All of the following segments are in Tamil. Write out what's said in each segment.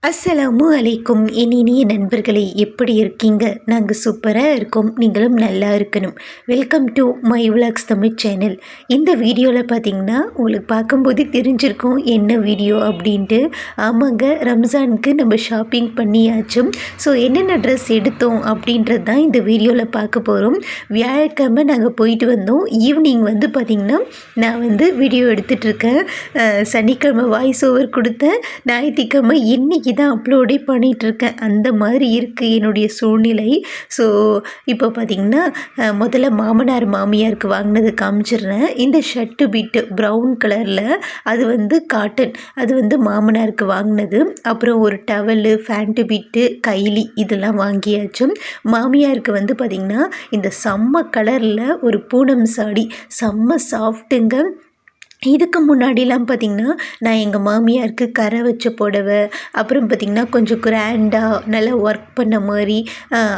அஸ்ஸலாமு அலைக்கும் என் இனிய நண்பர்களே, எப்படி இருக்கீங்க? நாங்கள் சூப்பராக இருக்கோம். நீங்களும் நல்லா இருக்கணும். Welcome to my vlogs Tamil channel. இந்த வீடியோவில் பார்த்தீங்கன்னா உங்களுக்கு பார்க்கும்போது தெரிஞ்சிருக்கும் என்ன வீடியோ அப்படின்ட்டு. ஆமாங்க, ரம்ஜானுக்கு நம்ம ஷாப்பிங் பண்ணியாச்சும். ஸோ என்னென்ன ட்ரெஸ் எடுத்தோம் அப்படின்றது தான் இந்த வீடியோவில் பார்க்க போகிறோம். வியாழக்கிழமை நாங்கள் போயிட்டு வந்தோம். ஈவினிங் வந்து பார்த்திங்கன்னா நான் வந்து வீடியோ எடுத்துகிட்ருக்கேன். சனிக்கிழமை வாய்ஸ் ஓவர் கொடுத்தேன். ஞாயிற்றுக்கிழமை இன்னைக்கு தான் அப்லோடே பண்ணிகிட்ருக்கேன். அந்த மாதிரி இருக்குது என்னுடைய சூழ்நிலை. ஸோ இப்போ பார்த்திங்கன்னா முதல்ல மாமனார் மாமியாருக்கு வாங்கினது காமிச்சிடுறேன். இந்த ஷர்ட்டு பிட்டு ப்ரௌன் கலரில், அது வந்து காட்டன், அது வந்து மாமனாருக்கு வாங்கினது. அப்புறம் ஒரு டவலு, ஃபேண்ட்டு பிட்டு, கைலி இதெல்லாம் வாங்கியாச்சு. மாமியாருக்கு வந்து பார்த்திங்கன்னா இந்த செம்ம கலரில் ஒரு பூனம் சாடி, செம்ம சாஃப்ட்டுங்க. இதுக்கு முன்னாடிலாம் பார்த்திங்கன்னா நான் எங்கள் மாமியாருக்கு கரை வச்ச புடவை, அப்புறம் பார்த்திங்கன்னா கொஞ்சம் கிராண்டாக நல்லா ஒர்க் பண்ண மாதிரி,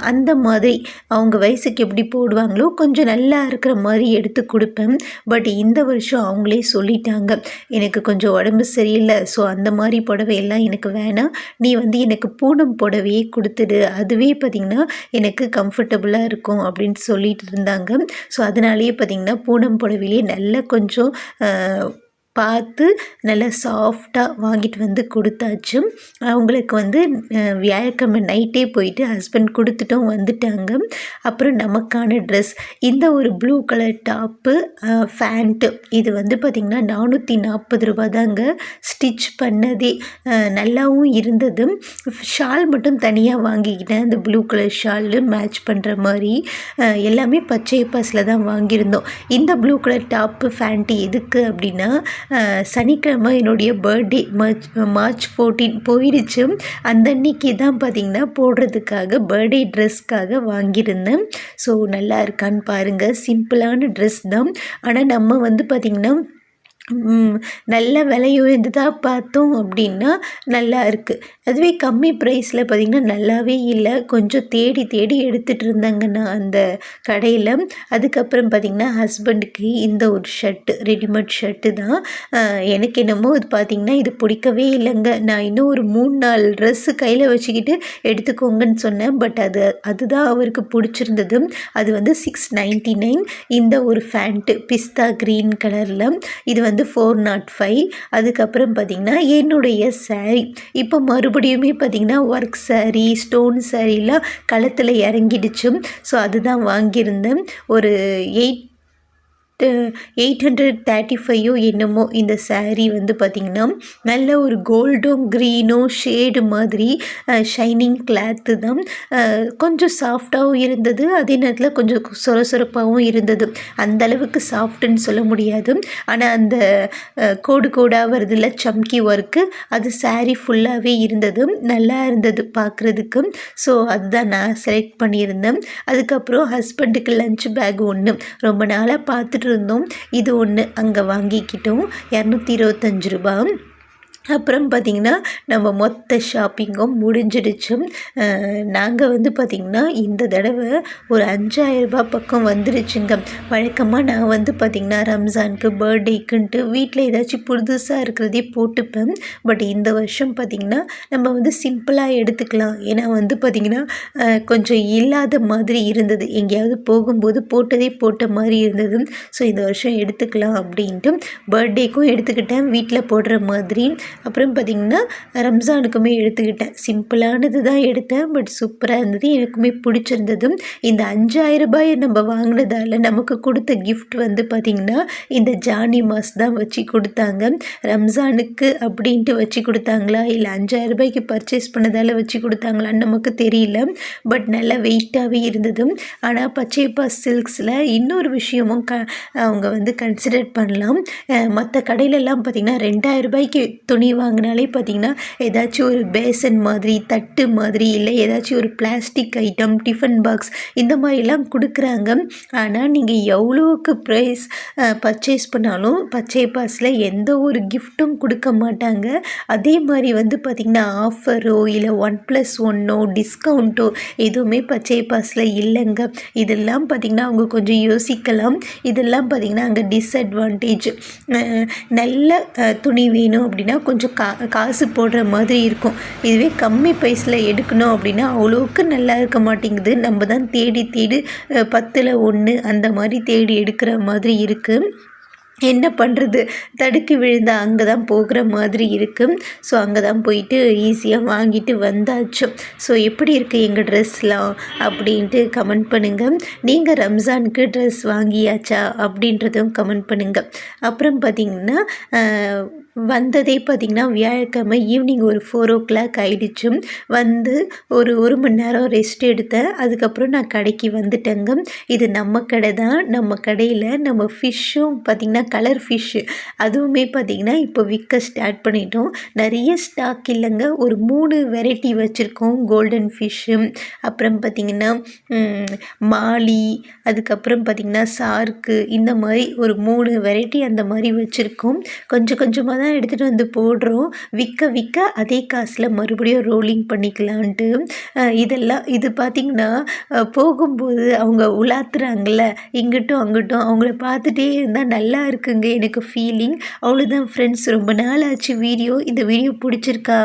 அந்த மாதிரி அவங்க வயசுக்கு எப்படி போடுவாங்களோ கொஞ்சம் நல்லா இருக்கிற மாதிரி எடுத்து கொடுப்பேன். பட் இந்த வருஷம் அவங்களே சொல்லிட்டாங்க, எனக்கு கொஞ்சம் உடம்பு சரியில்லை, ஸோ அந்த மாதிரி புடவையெல்லாம் எனக்கு வேணாம், நீ வந்து எனக்கு பூனம் புடவையே கொடுத்துடு, அதுவே பார்த்திங்கன்னா எனக்கு கம்ஃபர்டபுளாக இருக்கும் அப்படின்னு சொல்லிட்டு இருந்தாங்க. ஸோ அதனாலேயே பார்த்திங்கன்னா பூனம் புடவையிலே நல்லா கொஞ்சம் பார்த்து நல்லா சாஃப்டாக வாங்கிட்டு வந்து கொடுத்தாச்சு. அவங்களுக்கு வந்து வியாழக்கிழமை நைட்டே போயிட்டு ஹஸ்பண்ட் கொடுத்துட்டும் வந்துட்டாங்க. அப்புறம் நமக்கான ட்ரெஸ், இந்த ஒரு ப்ளூ கலர் டாப்பு, ஃபேண்ட்டு, இது வந்து பார்த்திங்கன்னா 440 ரூபா தாங்க. ஸ்டிச் பண்ணதே நல்லாவும் இருந்தது. ஷால் மட்டும் தனியாக வாங்கிக்கிட்டேன். அந்த ப்ளூ கலர் ஷாலு மேட்ச் பண்ணுற மாதிரி எல்லாமே பச்சை பாஸில் தான் வாங்கியிருந்தோம். இந்த ப்ளூ கலர் டாப்பு ஃபேண்ட்டு எதுக்கு அப்படின்னா, சனிக்கிழமை என்னுடைய பர்த்டே மார்ச் 14 போயிடுச்சு. அந்த அன்னைக்கு தான் பார்த்திங்கன்னா போடுறதுக்காக பர்த்டே ட்ரெஸ்க்காக வாங்கியிருந்தேன். ஸோ நல்லா இருக்கான்னு பாருங்கள். சிம்பிளான ட்ரெஸ் தான். ஆனால் நம்ம வந்து பார்த்திங்கன்னா நல்ல விலை உயர்ந்ததாக பார்த்தோம் அப்படின்னா நல்லா இருக்குது. அதுவே கம்மி ப்ரைஸில் பார்த்திங்கன்னா நல்லாவே இல்லை. கொஞ்சம் தேடி தேடி எடுத்துகிட்டு இருந்தாங்க நான் அந்த கடையில். அதுக்கப்புறம் பார்த்திங்கன்னா ஹஸ்பண்டுக்கு இந்த ஒரு ஷர்ட்டு, ரெடிமேட் ஷர்ட்டு தான். எனக்கு என்னமோ இது பார்த்திங்கன்னா இது பிடிக்கவே இல்லைங்க. நான் இன்னும் ஒரு 3-4 ட்ரெஸ்ஸு கையில் வச்சுக்கிட்டு எடுத்துக்கோங்கன்னு சொன்னேன். பட் அதுதான் அவருக்கு பிடிச்சிருந்தது. அது வந்து 699. இந்த ஒரு ஃபேண்ட்டு பிஸ்தா க்ரீன் கலரில், இது வந்து 405. அதுக்கப்புறம் பார்த்திங்கன்னா என்னுடைய சாரீ, இப்போ மறுபடியுமே பார்த்திங்கன்னா ஒர்க் சாரீ, ஸ்டோன் சாரீலாம் களத்தில் இறங்கிடுச்சு. ஸோ அதுதான் வாங்கியிருந்தேன். ஒரு 835 என்னமோ இந்த சாரீ வந்து பார்த்திங்கன்னா நல்ல ஒரு கோல்டும் க்ரீனும் ஷேடு மாதிரி ஷைனிங் கிளாத்து தான். கொஞ்சம் சாஃப்டாகவும் இருந்தது, அதே நேரத்தில் கொஞ்சம் சொரசொரப்பாகவும் இருந்தது. அந்தளவுக்கு சாஃப்ட்டுன்னு சொல்ல முடியாது. ஆனால் அந்த கோடு கோடாக வருதில்ல சம்கி ஒர்க்கு, அது சாரீ ஃபுல்லாகவே இருந்தது. நல்லா இருந்தது பார்க்குறதுக்கு. ஸோ அதுதான் நான் செலக்ட் பண்ணியிருந்தேன். அதுக்கப்புறம் ஹஸ்பண்டுக்கு லஞ்ச் பேக் ஒன்று ரொம்ப நாளாக பார்த்துட்டு இருந்தோம். இது ஒன்று அங்கே வாங்கிக்கிட்டோம். 225 ரூபா. அப்புறம் பார்த்திங்கன்னா நம்ம மொத்த ஷாப்பிங்கும் முடிஞ்சிடுச்சு. நாங்கள் வந்து பார்த்திங்கன்னா இந்த தடவை ஒரு 5000 ரூபா பக்கம் வந்துடுச்சுங்க. வழக்கமாக நான் வந்து பார்த்திங்கன்னா ரம்ஜானுக்கு பர்த்டேக்குன்ட்டு வீட்டில் ஏதாச்சும் புதுசாக இருக்கிறதே போட்டுப்பேன். பட் இந்த வருஷம் பார்த்திங்கன்னா நம்ம வந்து சிம்பிளாக எடுத்துக்கலாம். ஏன்னா வந்து பார்த்திங்கன்னா கொஞ்சம் இல்லாத மாதிரி இருந்தது, எங்கேயாவது போகும்போது போட்டதே போட்ட மாதிரி இருந்தது. ஸோ இந்த வருஷம் எடுத்துக்கலாம் அப்படின்ட்டு பர்த்டேக்கும் எடுத்துக்கிட்டேன், வீட்டில் போடுற மாதிரி. அப்புறம் பார்த்திங்கன்னா ரம்ஜானுக்குமே எடுத்துக்கிட்டேன். சிம்பிளானது தான் எடுத்தேன், பட் சூப்பராக இருந்தது, எனக்குமே பிடிச்சிருந்தது. இந்த 5000 ரூபாய் நம்ம வாங்கினதால் நமக்கு கொடுத்த கிஃப்ட் வந்து பார்த்திங்கன்னா இந்த ஜானி மாஸ் தான் வச்சு கொடுத்தாங்க. ரம்ஜானுக்கு அப்படின்ட்டு வச்சு கொடுத்தாங்களா இல்லை 5000 ரூபாய்க்கு பர்ச்சேஸ் பண்ணதால் வச்சு கொடுத்தாங்களான்னு நமக்கு தெரியல. பட் நல்லா வெயிட்டாகவே இருந்தது. ஆனால் பச்சை பாஸ் சில்க்ஸில் இன்னொரு விஷயமும் அவங்க வந்து கன்சிடர் பண்ணலாம். மற்ற கடையிலலாம் பார்த்திங்கன்னா 2000 ரூபாய்க்கு துணி வாங்கினாலே பார்த்திங்கன்னா ஏதாச்சும் ஒரு பேசன் மாதிரி, தட்டு மாதிரி, இல்லை ஏதாச்சும் ஒரு பிளாஸ்டிக் ஐட்டம், டிஃபன் பாக்ஸ் இந்த மாதிரிலாம் கொடுக்குறாங்க. ஆனால் நீங்கள் எவ்வளோவுக்கு ப்ரைஸ் பர்ச்சேஸ் பண்ணாலும் பச்சை பாஸில் எந்த ஒரு கிஃப்ட்டும் கொடுக்க மாட்டாங்க. அதே மாதிரி வந்து பார்த்திங்கன்னா ஆஃபரோ இல்லை 1+1 டிஸ்கவுண்ட்டோ எதுவுமே பச்சை பாஸில் இல்லைங்க. இதெல்லாம் பார்த்திங்கன்னா அவங்க கொஞ்சம் யோசிக்கலாம். இதெல்லாம் பார்த்திங்கன்னா அங்கே டிஸ்அட்வான்டேஜ். நல்ல துணி வேணும் அப்படின்னா கொஞ்சம் காசு போடுற மாதிரி இருக்கும். இதுவே கம்மி ப்ரைஸில் எடுக்கணும் அப்படின்னா அவ்வளோவுக்கு நல்லா இருக்க மாட்டேங்குது. நம்ம தான் தேடி தேடி 10ல் 1 அந்த மாதிரி தேடி எடுக்கிற மாதிரி இருக்குது. என்ன பண்ணுறது, தடுக்கி விழுந்தா அங்கே தான் போகிற மாதிரி இருக்குது. ஸோ அங்கே தான் போயிட்டு ஈஸியாக வாங்கிட்டு வந்தாச்சு. ஸோ எப்படி இருக்குது எங்கள் ட்ரெஸ்லாம் அப்படின்ட்டு கமெண்ட் பண்ணுங்கள். நீங்கள் ரம்ஜானுக்கு ட்ரெஸ் வாங்கியாச்சா அப்படின்றதும் கமெண்ட் பண்ணுங்கள். அப்புறம் பார்த்திங்கன்னா வந்ததே பார்த்திங்கன்னா வியாழக்கிழமை ஈவினிங் ஒரு 4:00 ஆகிடுச்சு. வந்து ஒரு மணி நேரம் ரெஸ்ட் எடுத்தேன். அதுக்கப்புறம் நான் கடைக்கு வந்துட்டேங்க. இது நம்ம கடை தான். நம்ம கடையில் நம்ம ஃபிஷ்ஷும் பார்த்திங்கன்னா கலர் ஃபிஷ்ஷு அதுவுமே பார்த்திங்கன்னா இப்போ விற்க ஸ்டார்ட் பண்ணிட்டோம். நிறைய ஸ்டாக் இல்லைங்க. ஒரு 3 வெரைட்டி வச்சுருக்கோம். கோல்டன் ஃபிஷ்ஷு, அப்புறம் பார்த்திங்கன்னா மாலி, அதுக்கப்புறம் பார்த்திங்கன்னா சார்க்கு, இந்த மாதிரி ஒரு 3 வெரைட்டி அந்த மாதிரி வச்சுருக்கோம். கொஞ்சம் கொஞ்சமாக தான் எடுத்துகிட்டு வந்து போடுறோம். விற்க விற்க அதே காசில் மறுபடியும் ரோலிங் பண்ணிக்கலான்ட்டு. இது பார்த்திங்கன்னா போகும்போது அவங்க உலாத்துறாங்கள்ல இங்கிட்டும் அங்கிட்டும், அவங்கள பார்த்துட்டே இருந்தால் நல்லா இருக்குங்க எனக்கு ஃபீலிங். அவ்வளோதான் ஃப்ரெண்ட்ஸ், ரொம்ப நாள் ஆச்சு வீடியோ. இந்த வீடியோ பிடிச்சிருக்கா?